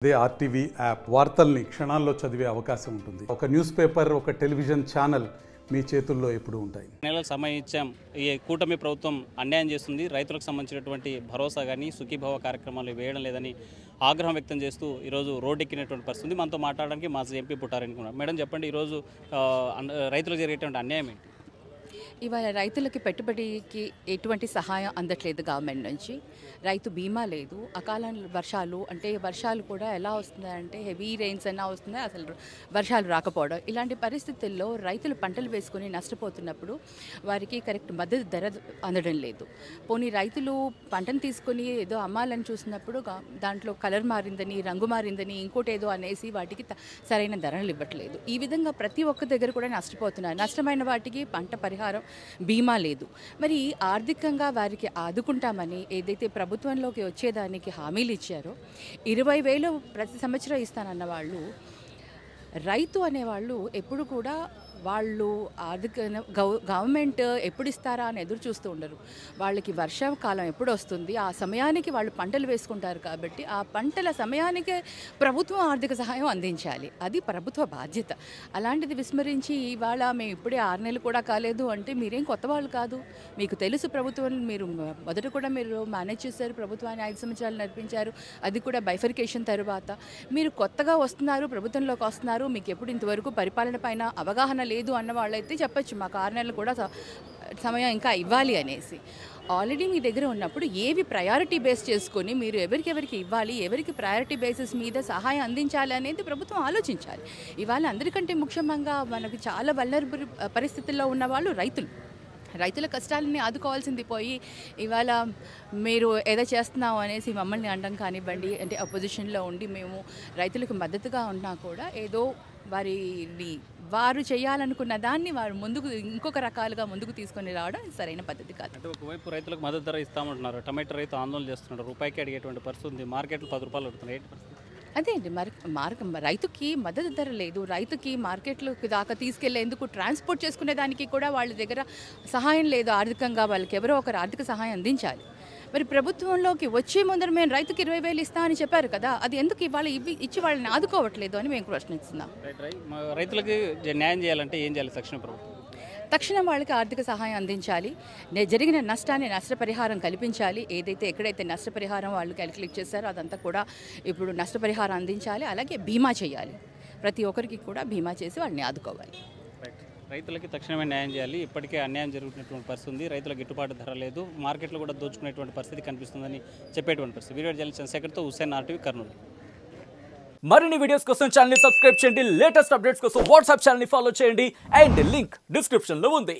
అదే RTV app వార్తల్ని క్షణాల్లో చదివే అవకాశం ఉంటుంది. ఒక న్యూస్ పేపర్, ఒక టెలివిజన్ ఛానల్ మీ చేతుల్లో ఎప్పుడూ ఉంటాయి. నెలలకు సమయం ఇచ్చాం. ఈ కూటమి ప్రభుత్వం అన్యాయం చేస్తుంది. రైతులకు సంబంధించినటువంటి భరోసా కానీ సుఖీభవ కార్యక్రమాలు వేయడం లేదని ఆగ్రహం వ్యక్తం చేస్తూ ఈరోజు రోడ్డెక్కినటువంటి పరిస్థితి. మనతో మాట్లాడడానికి మాజీ ఎంపీ పుట్టారనుకున్నాం. మేడం చెప్పండి, ఈరోజు రైతులకు జరిగేటువంటి అన్యాయం ఏంటి? ఇవాళ రైతులకి పెట్టుబడికి ఎటువంటి సహాయం అందట్లేదు గవర్నమెంట్ నుంచి. రైతు బీమా లేదు. అకాల వర్షాలు అంటే వర్షాలు కూడా ఎలా వస్తున్నాయంటే హెవీ రెయిన్స్ అన్నా వస్తున్నాయి, అసలు వర్షాలు రాకపోవడం. ఇలాంటి పరిస్థితుల్లో రైతులు పంటలు వేసుకొని నష్టపోతున్నప్పుడు వారికి కరెక్ట్ మద్దతు ధర అందడం లేదు. పోనీ రైతులు పంటను తీసుకొని ఏదో అమ్మాలని చూసినప్పుడు దాంట్లో కలర్ మారిందని, రంగు మారిందని, ఇంకోటి ఏదో అనేసి వాటికి సరైన ధరలు ఇవ్వట్లేదు. ఈ విధంగా ప్రతి ఒక్క దగ్గర కూడా నష్టపోతున్నారు. నష్టమైన వాటికి పంట పరిహారం, బీమా లేదు. మరి ఆర్థికంగా వారికి ఆదుకుంటామని ఏదైతే ప్రభుత్వంలోకి వచ్చేదానికి హామీలు ఇచ్చారో 20,000 ప్రతి సంవత్సరం ఇస్తానన్న వాళ్ళు, రైతు అనేవాళ్ళు ఎప్పుడు కూడా వాళ్ళు ఆర్థిక గవర్నమెంట్ ఎప్పుడు ఇస్తారా అని ఎదురు చూస్తూ ఉండరు. వాళ్ళకి వర్షాకాలం ఎప్పుడు వస్తుంది, ఆ సమయానికి వాళ్ళు పంటలు వేసుకుంటారు. కాబట్టి ఆ పంటల సమయానికే ప్రభుత్వం ఆర్థిక సహాయం అందించాలి. అది ప్రభుత్వ బాధ్యత. అలాంటిది విస్మరించి ఇవాళ మేము ఇప్పుడే 6 నెలలు కూడా కాలేదు అంటే మీరేం కొత్త వాళ్ళు కాదు. మీకు తెలుసు ప్రభుత్వం, మీరు మొదట కూడా మీరు మేనేజ్ చేశారు, ప్రభుత్వాన్ని 5 సంవత్సరాలు నడిపించారు, అది కూడా బైఫర్కేషన్ తర్వాత. మీరు కొత్తగా వస్తున్నారు, ప్రభుత్వంలోకి వస్తున్నారు, మీకు ఎప్పుడు ఇంతవరకు పరిపాలన పైన అవగాహన లేదు అన్న వాళ్ళైతే చెప్పచ్చు మాకు 6 నెలలు కూడా సమయం ఇంకా ఇవ్వాలి అనేసి. ఆల్రెడీ మీ దగ్గర ఉన్నప్పుడు ఏవి ప్రయారిటీ బేస్ చేసుకొని మీరు ఎవరికి ఇవ్వాలి, ఎవరికి ప్రయారిటీ బేసిస్ మీద సహాయం అందించాలి అనేది ప్రభుత్వం ఆలోచించాలి. ఇవాళ అందరికంటే ముఖ్యంగా మనకు చాలా వల్నరబుల్ పరిస్థితుల్లో ఉన్న వాళ్ళు రైతులు. రైతుల కష్టాలని ఆదుకోవాల్సింది పోయి ఇవాళ మీరు ఏదో చేస్తున్నాం అనేసి మమ్మల్ని అనడం కానివ్వండి, అంటే అపోజిషన్లో ఉండి మేము రైతులకు మద్దతుగా ఉన్నా కూడా ఏదో వారు చేయాలనుకున్న దాన్ని వారు ముందుకు ఇంకొక రకాలుగా ముందుకు తీసుకొని రావడం సరైన పద్ధతి కాదు. అంటే ఒకవైపు రైతులకు మద్దతు ధర ఇస్తామంటున్నారు, టమాటో రైతు ఆందోళన చేస్తున్నారు, రూపాయికి అడిగేటువంటి పరిస్థితి ఉంది, మార్కెట్లో 10 రూపాయలు పడుతున్నాయి. అదే అండి, రైతుకి మద్దతు ధర లేదు. రైతుకి మార్కెట్లోకి దాకా తీసుకెళ్లేందుకు ట్రాన్స్పోర్ట్ చేసుకునే దానికి కూడా వాళ్ళ దగ్గర సహాయం లేదు. ఆర్థికంగా వాళ్ళకి ఎవరో ఒకరు ఆర్థిక సహాయం అందించాలి. మరి ప్రభుత్వంలోకి వచ్చే ముందర మేము రైతుకి 20,000 ఇస్తా అని చెప్పారు కదా, అది ఎందుకు ఇవాళ ఇచ్చి వాళ్ళని ఆదుకోవట్లేదు అని మేము ప్రశ్నిస్తున్నాం. రైతులకి న్యాయం చేయాలంటే ఏం చేయాలి? తక్షణం వాళ్ళకి ఆర్థిక సహాయం అందించాలి. జరిగిన నష్టాన్ని నష్టపరిహారం కల్పించాలి. ఏదైతే ఎక్కడైతే నష్టపరిహారం వాళ్ళు క్యాలిక్యులేట్ చేశారో అదంతా కూడా ఇప్పుడు నష్టపరిహారం అందించాలి. అలాగే బీమా చేయాలి. ప్రతి ఒక్కరికి కూడా బీమా చేసి వాళ్ళని ఆదుకోవాలి. రైతులకి తక్షణమే న్యాయం చేయాలి. ఇప్పటికే అన్యాయం జరుగుతున్నటువంటి పరిస్థితి ఉంది. రైతులకు గిట్టుబాటు ధర లేదు, మార్కెట్లో కూడా దోచుకునేటువంటి పరిస్థితి కనిపిస్తుందని చెప్పేటువంటి పరిస్థితి. వీడియో జర్నలిస్ట్ చంద్రశేఖర్తో హుస్సేన్, ఆర్టీవీ, కర్నూలు. మరిన్ని వీడియోస్ కోసం ఛానల్ ని సబ్స్క్రైబ్ చేయండి. లేటెస్ట్ అప్డేట్స్ కోసం వాట్సాప్ ఛానల్ ని ఫాలో చేయండి. అండ్ లింక్ డిస్క్రిప్షన్ లో ఉంది.